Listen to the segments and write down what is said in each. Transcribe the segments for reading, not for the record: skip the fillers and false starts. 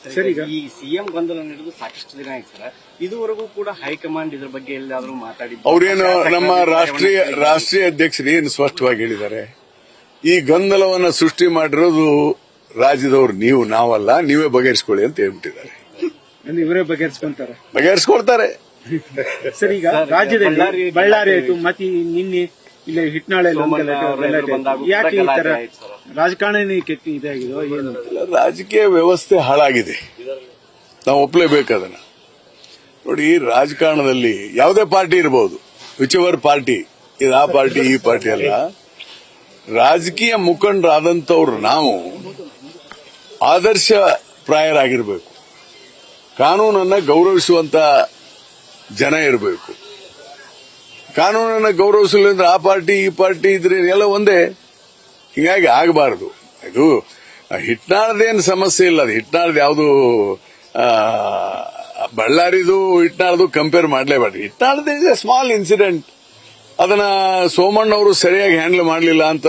Sir, ಈಗ ಈ CM ಗೊಂದಲ ನಡೆದು ಸಾಕಷ್ಟು ದಿನ ಆಯ್ತು ಸರ್. ಇದುವರೆಗೂ ಕೂಡ ಹೈಕಮಾಂಡ್ ಇದ್ರ ಬಗ್ಗೆ ಎಲ್ಲಾದ್ರೂ ಮಾತಾಡಿದ್ರು? ಅವ್ರೇನು ನಮ್ಮ ರಾಷ್ಟ್ರೀಯ ಅಧ್ಯಕ್ಷರು ಏನು ಸ್ಪಷ್ಟವಾಗಿ ಹೇಳಿದ್ದಾರೆ, ಈ ಗೊಂದಲವನ್ನ ಸೃಷ್ಟಿ ಮಾಡಿರೋದು ರಾಜ್ಯದವ್ರು ನೀವು, ನಾವಲ್ಲ, ನೀವೇ ಬಗೆಹರಿಸಿಕೊಳ್ಳಿ ಅಂತ ಹೇಳ್ಬಿಟ್ಟಿದ್ದಾರೆ. ಇವರೇ ಬಗೆಹರಿಸ್ಕೊಳ್ತಾರೆ. ಸರ್, ಈಗ ರಾಜ್ಯದಲ್ಲಿ ಬಳ್ಳಾರಿ ಆಯ್ತು, ಮತ್ತೆ ನಿನ್ನೆ ಇಲ್ಲಿ ಹಿಟ್ನಾಳೆ ಯಾಕೆ ಈ ತರ ರಾಜಕಾರಣ ಕೆಟ್ಟಿ ಇದಾಗಿದೋ ಏನು? ರಾಜಕೀಯ ವ್ಯವಸ್ಥೆ ಹಾಳಾಗಿದೆ, ನಾವು ಒಪ್ಲೇಬೇಕು ಅದನ್ನ. ನೋಡಿ, ರಾಜಕಾರಣದಲ್ಲಿ ಯಾವುದೇ ಪಾರ್ಟಿ ಇರಬಹುದು, ವಿಚೆವರ್ ಪಾರ್ಟಿ, ಇದು ಆ ಪಾರ್ಟಿ ಈ ಪಾರ್ಟಿ ಅಲ್ಲ, ರಾಜಕೀಯ ಮುಖಂಡರಾದಂತವ್ರು ನಾವು ಆದರ್ಶ ಪ್ರಾಯರಾಗಿರ್ಬೇಕು, ಕಾನೂನನ್ನ ಗೌರವಿಸುವಂತ ಜನ ಇರಬೇಕು. ಕಾನೂನನ್ನ ಗೌರವಿಸಲಿಲ್ಲ ಅಂದ್ರೆ ಆ ಪಾರ್ಟಿ ಈ ಪಾರ್ಟಿ ಇದ್ರೆ ಎಲ್ಲ ಒಂದೇ, ಹಿಂಗಾಗಿ ಆಗಬಾರದು. ಇದು ಹಿಟ್ನಾಳದೇನು ಸಮಸ್ಯೆ ಇಲ್ಲ, ಅದು ಹಿಟ್ನಾಳದ ಯಾವುದು ಬಳ್ಳಾರಿದು ಹಿಟ್ನಾಳದು ಕಂಪೇರ್ ಮಾಡಲೇಬಾರ್ದು. ಹಿಟ್ನಾಳದ ಇಸ್ ಎ ಸ್ಮಾಲ್ ಇನ್ಸಿಡೆಂಟ್, ಅದನ್ನ ಸೋಮಣ್ಣ ಅವರು ಸರಿಯಾಗಿ ಹ್ಯಾಂಡಲ್ ಮಾಡಲಿಲ್ಲ ಅಂತ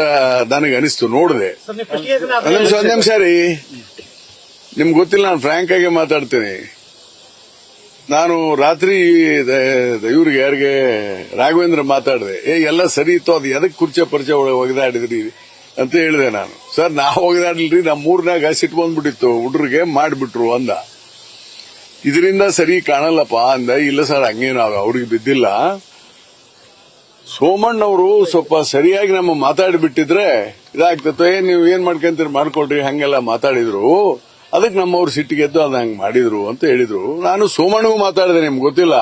ನನಗೆ ಅನಿಸ್ತು. ನೋಡಿದೆ, ಒಂದ್ ನಿಮಿಷ ರೀ, ನಿಮ್ಗೆ ಗೊತ್ತಿಲ್ಲ, ನಾನು ಫ್ರಾಂಕ್ ಆಗಿ ಮಾತಾಡ್ತೇನೆ. ನಾನು ರಾತ್ರಿ ಇವ್ರಿಗೆ ಯಾರಿಗೆ ರಾಘವೇಂದ್ರ ಮಾತಾಡಿದೆ, ಎಲ್ಲ ಸರಿ ಇತ್ತು, ಅದು ಎದಕ್ ಕುರ್ಚೆ ಪರಿಚಯ ಒಗೆದಾಡಿದ್ರಿ ಅಂತ ಹೇಳಿದೆ ನಾನು. ಸರ್, ನಾವು ಒಗೆದಾಡ್ಲಿಲ್ರಿ, ನಮ್ಮ ಮೂರ್ನಾಗ ಸಿಟ್ಟು ಬಂದ್ಬಿಟ್ಟಿತ್ತು, ಹುಡ್ರಿಗೆ ಮಾಡಿಬಿಟ್ರು ಅಂದ. ಇದರಿಂದ ಸರಿ ಕಾಣಲ್ಲಪ್ಪ ಅಂದ. ಇಲ್ಲ ಸರ್, ಹಂಗೇನು ಅವ್ರಿಗೆ ಬಿದ್ದಿಲ್ಲ, ಸೋಮಣ್ಣವರು ಸ್ವಲ್ಪ ಸರಿಯಾಗಿ ನಮ್ಮ ಮಾತಾಡಿಬಿಟ್ಟಿದ್ರೆ ಇದಾಗ್ತದೆ, ನೀವು ಏನ್ ಮಾಡ್ಕೊಂತೀರಿ ಮಾಡ್ಕೊಳ್ರಿ, ಹಂಗೆಲ್ಲ ಮಾತಾಡಿದ್ರು, ಅದಕ್ಕೆ ನಮ್ಮವ್ರು ಸಿಟ್ಟಿಗೆದ್ದು ಅದು ಹಂಗೆ ಮಾಡಿದ್ರು ಅಂತ ಹೇಳಿದ್ರು. ನಾನು ಸೋಮಣ್ಣಗೂ ಮಾತಾಡಿದೆ, ನಿಮ್ಗೆ ಗೊತ್ತಿಲ್ಲ,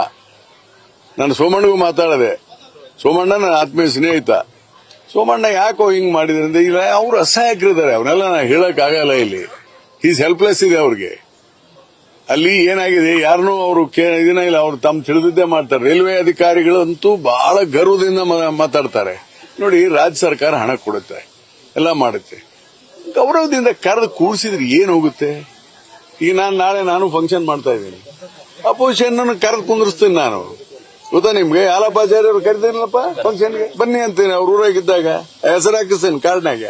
ನಾನು ಸೋಮಣ್ಣಗೂ ಮಾತಾಡಿದೆ. ಸೋಮಣ್ಣ ನನ್ನ ಆತ್ಮೀಯ ಸ್ನೇಹಿತ. ಸೋಮಣ್ಣ ಯಾಕೋ ಹಿಂಗ್ ಮಾಡಿದ್ರೆ ಅಂದ್ರೆ, ಇಲ್ಲ ಅವ್ರು ಅಸಹಾಯಕರಿದ್ದಾರೆ, ಅವನ್ನೆಲ್ಲ ನಾ ಹೇಳಕ್ ಆಗಲ್ಲ. ಇಲ್ಲಿ ಈಸ್ ಹೆಲ್ಪ್ಲೆಸ್ ಇದೆ ಅವ್ರಿಗೆ. ಅಲ್ಲಿ ಏನಾಗಿದೆ, ಯಾರನ್ನೂ ಅವರು ಇದನ್ನ ಇಲ್ಲ, ಅವ್ರು ತಮ್ಮ ತಿಳಿದಿದ್ದೇ ಮಾಡ್ತಾರೆ. ರೈಲ್ವೆ ಅಧಿಕಾರಿಗಳಂತೂ ಬಹಳ ಗರ್ವದಿಂದ ಮಾತಾಡ್ತಾರೆ. ನೋಡಿ, ರಾಜ್ಯ ಸರ್ಕಾರ ಹಣ ಕೊಡುತ್ತೆ, ಎಲ್ಲ ಮಾಡುತ್ತೆ, ಗೌರವದಿಂದ ಕರೆದು ಕೂಡಿಸಿದ್ರೆ ಏನ್ ಹೋಗುತ್ತೆ? ಈಗ ನಾನು ಫಂಕ್ಷನ್ ಮಾಡ್ತಾ ಇದ್ದೀನಿ, ಅಪೋಸಿಷನ್ ಕರೆದು ಕುಂದಿರ್ಸ್ತೀನಿ ನಾನು, ಗೊತ್ತಾ ನಿಮ್ಗೆ? ಆಲಪಾಚಾರ್ಯ ಅವ್ರು ಕರಿತೀನಲ್ಲಪ್ಪ ಫಂಕ್ಷನ್ಗೆ ಬನ್ನಿ ಅಂತೀನಿ, ಅವ್ರ ಊರಾಗಿದ್ದಾಗ ಹೆಸರು ಹಾಕಿಸ್ತೇನೆ ಕಾರ್ಡ್ನಾಗ.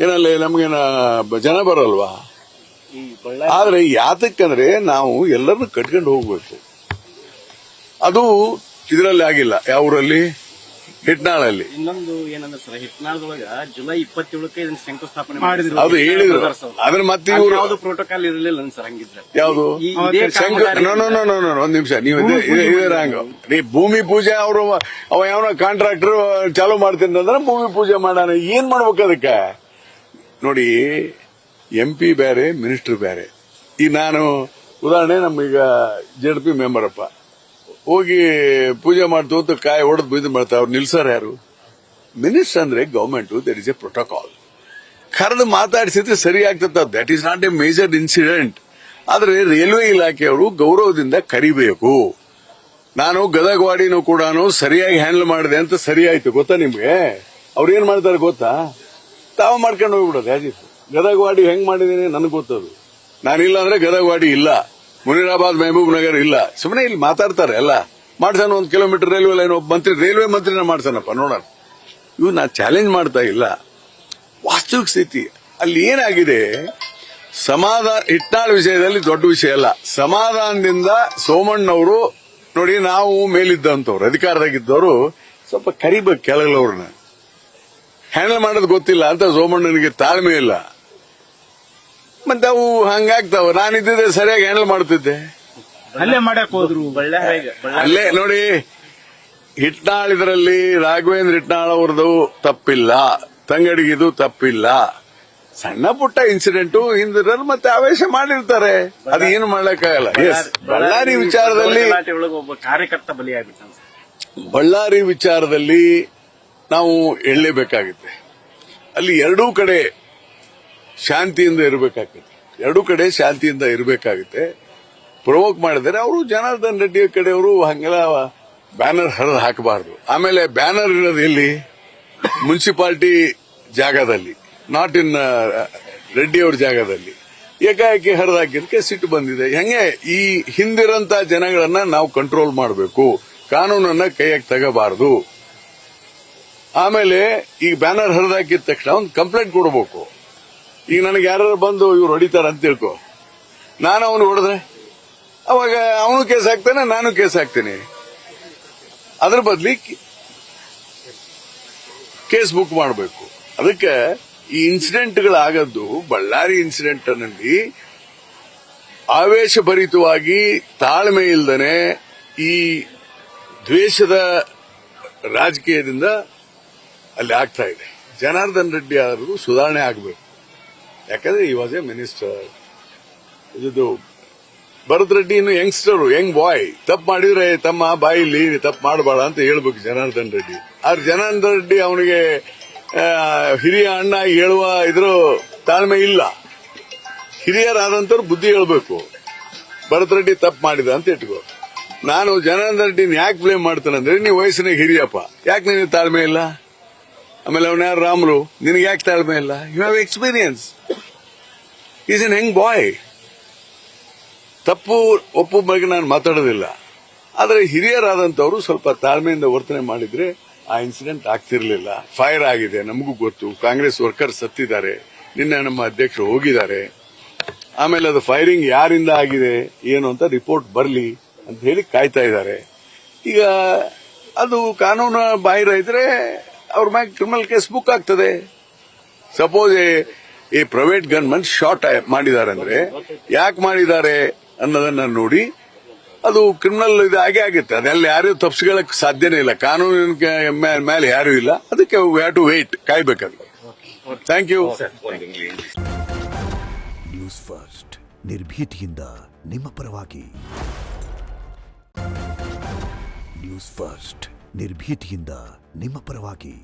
ಏನಲ್ಲಿ ನಮ್ಗೇನ ಜನ ಬರಲ್ವಾ? ಆದ್ರೆ ಯಾತಕ್ಕಂದ್ರೆ ನಾವು ಎಲ್ಲರನ್ನು ಕಟ್ಕೊಂಡು ಹೋಗ್ಬೇಕು. ಅದು ಇದರಲ್ಲಿ ಆಗಿಲ್ಲ. ಯಾವ ಊರಲ್ಲಿ? ಹಿಟ್ನಾಳಲ್ಲಿ. ಇನ್ನೊಂದು ಏನಂದ್ರೆ ಸರ್, ಹಿಟ್ನಾಳದೊಳಗ ಜುಲೈ 27ಕ್ಕೆ ಇದನ್ನ ಶಂಕುಸ್ಥಾಪನೆ ಮಾಡಿದ್ರು. ಅದು ಹೇಳಿದ್ರು, ಅದನ್ನ ಮತ್ತೆ ಇವರು ಯಾವ್ದು ಪ್ರೋಟೋಕಾಲ್ ಇರಲಿಲ್ಲ ಸರ್. ಹಂಗಿದ್ರೆ ಯಾವ್ದು ಒಂದ್ ನಿಮಿಷ, ನೀವು ಇದೇ ರಾಂಗ್. ಭೂಮಿ ಪೂಜೆ ಅವರು ಅವ ಯಾವ ಕಾಂಟ್ರಾಕ್ಟರ್ ಚಾಲೂ ಮಾಡ್ತೀನಿ ಅಂದ್ರೆ ಭೂಮಿ ಪೂಜೆ ಮಾಡೋಣ, ಏನ್ ಮಾಡ್ಬೇಕು ಅದಕ್ಕೆ? ನೋಡಿ, MP ಬೇರೆ, ಮಿನಿಸ್ಟರ್ ಬೇರೆ. ಈಗ ನಾನು ಉದಾಹರಣೆ, ನಮ್ಮೀಗ JDP ಮೆಂಬರ್ ಅಪ್ಪ ಹೋಗಿ ಪೂಜೆ ಮಾಡ್ತು ಅಂತ ಕಾಯಿ ಹೊಡೆದು ಬಿದ್ದು ಮಾಡ್ತಾರೆ, ಅವ್ರು ನಿಲ್ಸಾರ ಯಾರು? ಮಿನಿಸ್ಟರ್ ಅಂದ್ರೆ government, that is A protocol. ಕರೆದು ಮಾತಾಡಿಸಿದ್ರೆ ಸರಿ ಆಗ್ತದ, that is not A major incident. ಆದ್ರೆ ರೈಲ್ವೆ ಇಲಾಖೆಯವರು ಗೌರವದಿಂದ ಕರಿಬೇಕು. ನಾನು ಗದಗವಾಡಿನೂ ಕೂಡ ಸರಿಯಾಗಿ ಹ್ಯಾಂಡಲ್ ಮಾಡಿದೆ ಅಂತ ಸರಿ ಆಯ್ತು, ಗೊತ್ತಾ ನಿಮ್ಗೆ? ಅವ್ರು ಏನ್ ಮಾಡ್ತಾರೆ ಗೊತ್ತಾ? ತಾವು ಮಾಡ್ಕೊಂಡು ಹೋಗ್ಬಿಡೋದು. ಯಾಜಿತ್ತು ಗದಗವಾಡಿ ಹೆಂಗ್ ಮಾಡಿದೀನಿ ನನಗೆ ಗೊತ್ತದು. ನಾನಿಲ್ಲ ಅಂದ್ರೆ ಗದಗವಾಡಿ ಇಲ್ಲ, ಮುನಿರಾಬಾದ್ ಮೆಹಬೂಬ್ ನಗರ್ ಇಲ್ಲ. ಸುಮ್ಮನೆ ಇಲ್ಲಿ ಮಾತಾಡ್ತಾರೆ, ಎಲ್ಲ ಮಾಡ್ಸಾನ. 1 ಕಿಲೋಮೀಟರ್ ರೈಲ್ವೆ ಲೈನ್ ಒಬ್ಬ ಮಂತ್ರಿ, ರೈಲ್ವೆ ಮಂತ್ರಿನ ಮಾಡ್ಸಾನಪ್ಪ, ನೋಡೋಣ. ಇವು ನಾ ಚಾಲೆಂಜ್ ಮಾಡ್ತಾ ಇಲ್ಲ, ವಾಸ್ತವಿಕ ಸ್ಥಿತಿ. ಅಲ್ಲಿ ಏನಾಗಿದೆ, ಸಮಾಧಾನ, ಹಿಟ್ನಾಳ್ ವಿಷಯದಲ್ಲಿ ದೊಡ್ಡ ವಿಷಯ ಅಲ್ಲ, ಸಮಾಧಾನದಿಂದ ಸೋಮಣ್ಣವರು ನೋಡಿ, ನಾವು ಮೇಲಿದ್ದಂತವ್ರು, ಅಧಿಕಾರದಾಗಿದ್ದವರು ಸ್ವಲ್ಪ ಕರಿಬೇಕು ಕೆಳಗಲವ್ರನ್ನ. ಹ್ಯಾಂಡಲ್ ಮಾಡೋದು ಗೊತ್ತಿಲ್ಲ ಅಂತ ಸೋಮಣ್ಣನಿಗೆ ತಾಳ್ಮೆ ಇಲ್ಲ, ಮತ್ತೆ ಅವು ಹಂಗಾಗ್ತಾವ. ನಾನಿದ್ದಿದ್ರೆ ಸರಿಯಾಗಿ ಹ್ಯಾಂಡಲ್ ಮಾಡ್ತಿದ್ದೆ. ಅಲ್ಲೇ ಮಾಡಕ್ ಹೋದ್ರು. ಅಲ್ಲೇ ನೋಡಿ, ಹಿಟ್ನಾಳ್ ಇದರಲ್ಲಿ ರಾಘವೇಂದ್ರ ಹಿಟ್ನಾಳ್ ಅವ್ರದ್ದು ತಪ್ಪಿಲ್ಲ, ತಂಗಡಿಗಿದು ತಪ್ಪಿಲ್ಲ. ಸಣ್ಣ ಪುಟ್ಟ ಇನ್ಸಿಡೆಂಟು ಹಿಂದಿರ ಮತ್ತೆ ಆವೇಶ ಮಾಡಿರ್ತಾರೆ, ಅದು ಏನು ಮಾಡ್ಲಿಕ್ಕಾಗಲ್ಲ. ಎಸ್, ಬಳ್ಳಾರಿ ವಿಚಾರದಲ್ಲಿ ಒಬ್ಬ ಕಾರ್ಯಕರ್ತ ಬಲಿಯಾಗ್ಬಿಟ್ಟ. ಬಳ್ಳಾರಿ ವಿಚಾರದಲ್ಲಿ ನಾವು ಹೇಳಲೇಬೇಕಾಗುತ್ತೆ. ಅಲ್ಲಿ ಎರಡೂ ಕಡೆ ಶಾಂತಿಯಿಂದ ಇರಬೇಕಾಗುತ್ತೆ. ಪ್ರವೋಕ್ ಮಾಡಿದರೆ ಅವರು ಜನಾರ್ದನ್ ರೆಡ್ಡಿ ಕಡೆಯವರು ಹಂಗೆಲ್ಲ ಬ್ಯಾನರ್ ಹರಿದು ಹಾಕಬಾರದು. ಆಮೇಲೆ ಬ್ಯಾನರ್ ಇರೋದು ಎಲ್ಲಿ? ಮುನ್ಸಿಪಾಲಿಟಿ ಜಾಗದಲ್ಲಿ, ನಾಟ್ ಇನ್ ರೆಡ್ಡಿ ಅವ್ರ ಜಾಗದಲ್ಲಿ. ಏಕಾಏಕಿ ಹರಿದು ಹಾಕಿದಕ್ಕೆ ಸಿಟ್ಟು ಬಂದಿದೆ. ಹೆಂಗೆ ಈ ಹಿಂದಿರಂತ ಜನಗಳನ್ನ ನಾವು ಕಂಟ್ರೋಲ್ ಮಾಡಬೇಕು, ಕಾನೂನನ್ನ ಕೈಯಾಗಿ ತಗೋಬಾರದು. ಆಮೇಲೆ ಈಗ ಬ್ಯಾನರ್ ಹರಿದಾಕಿದ ತಕ್ಷಣ ಒಂದು ಕಂಪ್ಲೇಂಟ್ ಕೊಡಬೇಕು. ಈಗ ನನಗೆ ಯಾರು ಬಂದು ಇವ್ರು ಹೊಡಿತಾರ ಅಂತ ತಿಳ್ಕೊ, ನಾನು ಅವನು ಹೊಡೆದ್ರೆ ಅವಾಗ ಅವನು ಕೇಸ್ ಹಾಕ್ತಾನೆ, ನಾನು ಕೇಸ್ ಹಾಕ್ತೇನೆ. ಅದ್ರ ಬದ್ಲಿ ಕೇಸ್ ಬುಕ್ ಮಾಡಬೇಕು. ಅದಕ್ಕೆ ಈ ಇನ್ಸಿಡೆಂಟ್ಗಳಾಗದ್ದು ಬಳ್ಳಾರಿ ಇನ್ಸಿಡೆಂಟ್ ನಲ್ಲಿ ಆವೇಶಭರಿತವಾಗಿ ತಾಳ್ಮೆ ಇಲ್ದನೆ ಈ ದ್ವೇಷದ ರಾಜಕೀಯದಿಂದ ಅಲ್ಲಿ ಆಗ್ತಾ ಇದೆ. ಜನಾರ್ದನ್ ರೆಡ್ಡಿ ಅವರು ಸುಧಾರಣೆ ಆಗಬೇಕು. ಯಾಕಂದ್ರೆ ಈ ವಾಸ್ ಎ ಮಿನಿಸ್ಟರ್. ಇದು ಭರತ್ ರೆಡ್ಡಿ ಇನ್ನು ಯಂಗ್ಸ್ಟರ್, ಯಂಗ್ ಬಾಯ್. ತಪ್ಪು ಮಾಡಿದ್ರೆ ತಮ್ಮ ಬಾಯಿಲಿ ತಪ್ಪು ಮಾಡಬೇಡ ಅಂತ ಹೇಳ್ಬೇಕು ಜನಾರ್ದನ್ ರೆಡ್ಡಿ. ಆದ್ರೆ ಜನಾರ್ದನ್ ರೆಡ್ಡಿ ಅವನಿಗೆ ಹಿರಿಯ ಅಣ್ಣ ಹೇಳುವ ಇದ್ರ ತಾಳ್ಮೆ ಇಲ್ಲ. ಹಿರಿಯರಾದಂತವ್ರು ಬುದ್ಧಿ ಹೇಳ್ಬೇಕು. ಭರತ್ ರೆಡ್ಡಿ ತಪ್ಪು ಮಾಡಿದ ಅಂತ ಇಟ್ಕೋ. ನಾನು ಜನಾರ್ದನ್ ರೆಡ್ಡಿನ ಯಾಕೆ ಬ್ಲೇಮ್ ಮಾಡ್ತಾನಂದ್ರೆ, ನೀವು ವಯಸ್ಸಿನಾಗ ಹಿರಿಯಪ್ಪ, ಯಾಕೆ ನಿನಗೆ ತಾಳ್ಮೆ ಇಲ್ಲ? ಆಮೇಲೆ ಅವನ ಯಾರು ರಾಮ್ರು, ನಿನಗೆ ಯಾಕೆ ತಾಳ್ಮೆ ಇಲ್ಲ? You have experience. Is an young boy. ತಪ್ಪು ಒಪ್ಪು ಬಗ್ಗೆ ನಾನು ಮಾತಾಡೋದಿಲ್ಲ. ಆದರೆ ಹಿರಿಯರಾದಂತವರು ಸ್ವಲ್ಪ ತಾಳ್ಮೆಯಿಂದ ವರ್ತನೆ ಮಾಡಿದ್ರೆ ಆ ಇನ್ಸಿಡೆಂಟ್ ಆಗ್ತಿರ್ಲಿಲ್ಲ. ಫೈರ್ ಆಗಿದೆ, ನಮಗೂ ಗೊತ್ತು. ಕಾಂಗ್ರೆಸ್ ವರ್ಕರ್ ಸತ್ತಿದ್ದಾರೆ. ನಿನ್ನೆ ನಮ್ಮ ಅಧ್ಯಕ್ಷರು ಹೋಗಿದ್ದಾರೆ. ಆಮೇಲೆ ಅದು ಫೈರಿಂಗ್ ಯಾರಿಂದ ಆಗಿದೆ ಏನು ಅಂತ ರಿಪೋರ್ಟ್ ಬರಲಿ ಅಂತ ಹೇಳಿ ಕಾಯ್ತಾ ಇದ್ದಾರೆ. ಈಗ ಅದು ಕಾನೂನು ಬಾಹಿರ ಇದ್ರೆ ಅವ್ರ ಮ್ಯಾಗ ಕ್ರಿಮಿನಲ್ ಕೇಸ್ ಬುಕ್ ಆಗ್ತದೆ. ಸಪೋಸ್ ಈ ಪ್ರೈವೇಟ್ ಗನ್ಮನ್ ಶಾಟ್ ಮಾಡಿದ್ದಾರೆ ಅಂದ್ರೆ ಯಾಕೆ ಮಾಡಿದ್ದಾರೆ ಅನ್ನೋದನ್ನ ನೋಡಿ ಅದು ಕ್ರಿಮಿನಲ್ ಇದು ಆಗೇ ಆಗುತ್ತೆ. ಅದೆಲ್ಲ ಯಾರು ತಪ್ಪಿಸ್ಕೊಳ್ಳಕ್ಕೆ ಸಾಧ್ಯನೇ ಇಲ್ಲ. ಕಾನೂನಿನ ಮೇಲೆ ಯಾರು ಇಲ್ಲ. ಅದಕ್ಕೆ ವಿ ಹ್ಯಾವ್ ಟು ವೇಟ್, ಕಾಯ್ಬೇಕದು. Thank you. ನ್ಯೂಸ್ ಫಸ್ಟ್, ನಿರ್ಭೀತಿಯಿಂದ ನಿಮ್ಮ ಪರವಾಗಿ. ನ್ಯೂಸ್ ಫಸ್ಟ್, ನಿರ್ಭೀತಿಯಿಂದ ನಿಮ್ಮ ಪರವಾಗಿ.